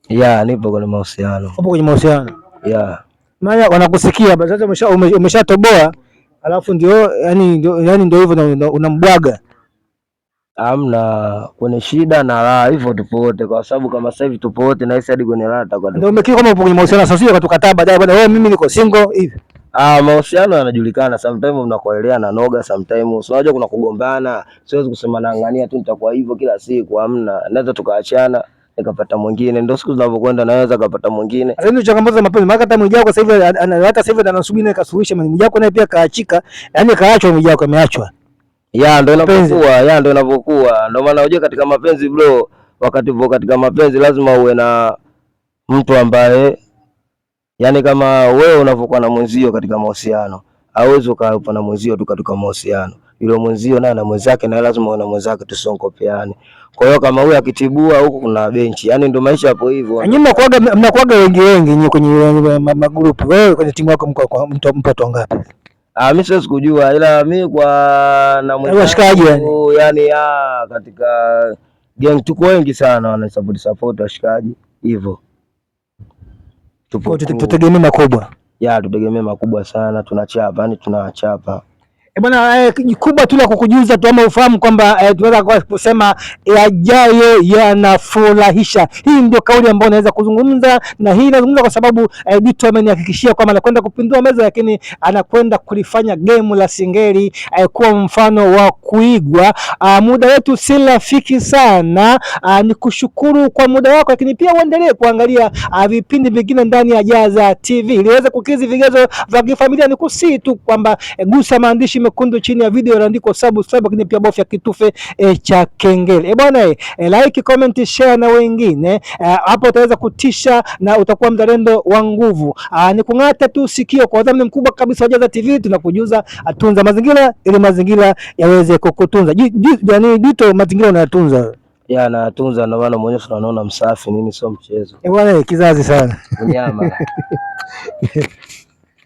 Yeah, nipo kwenye mahusiano. Upo kwenye mahusiano? Yeah. Maana wanakusikia sasa umeshatoboa alafu ndio ndio hivyo unambwaga. Hamna, kwenye shida na raha hivyo tupo wote, kwa sababu kama sasa hivi tupo wote na hisi hadi kwenye raha tutakuwa. Ndio umekiri kama upo kwenye mahusiano sasa, sio tukataa baadaye bwana wewe mimi niko single hivi. Mahusiano yanajulikana, sometimes mnakoelea na noga, sometimes unajua kuna kugombana. Siwezi kusema naangania tu nitakuwa hivyo kila siku, hamna. Naweza tukaachana nikapata mwingine, ndio siku zinavyokwenda naweza kapata mwingine. Ndio changamoto za mapenzi, maana hata Mwijaku sasa hivi hata sasa hivi anasubiri naye kasuluhisha, Mwijaku naye pia kaachika, yani kaachwa, Mwijaku ameachwa. Ndio inavyokuwa, ndio inavyokuwa. Ndio maana unajua katika mapenzi bro, wakati upo katika mapenzi lazima uwe na mtu ambaye yani kama wewe unavyokuwa na mwenzio katika mahusiano, hauwezi ukawa na mwenzio tu katika mahusiano. Yule mwenzio naye na mwenzake na lazima uwe na mwenzake, tusonkopeane. Kwa hiyo kama huyu akitibua huko kuna benchi. Yani ndio maisha hapo hivyo. Nyinyi mnakuaga wengi nyinyi kwenye magrupu. Wewe kwenye timu yako mpo watu wangapi? Mimi siwezi kujua, ila mimi kwa na washikaji yani katika gang tuko wengi sana wana support washikaji hivyo. Tutegemee makubwa. Tutegemee makubwa sana, tunachapa, yani tunachapa. Bwana kubwa tu la kukujuza tu ama ufahamu kwamba tunaweza kusema yajayo yanafurahisha. Hii ndio kauli ambayo naweza kuzungumza, na hii nazungumza kwa sababu Dito amenihakikishia kwamba anakwenda kupindua meza, lakini anakwenda kulifanya game la Singeli kuwa mfano wa kuigwa. Muda wetu si rafiki sana, ni kushukuru kwa muda wako, lakini pia uendelee kuangalia vipindi vingine ndani ya Jaza TV iliweza kukizi vigezo vya kifamilia. Ni kusii tu kwamba gusa maandishi mekundu chini ya video yanaandikwa subscribe, lakini pia bofya kitufe cha kengele. Bwana like, comment, share na wengine. Hapo utaweza kutisha na utakuwa mzalendo wa nguvu. Ni kung'ata tu sikio kwa dhamini mkubwa kabisa wa Jaza TV, tunakujuza atunza mazingira ili mazingira yaweze kukutunza. Yaani Dito mazingira unayatunza. Natunza, ndio maana mwenyewe tunaona msafi nini, sio mchezo. Bwana kizazi sana. Nyama.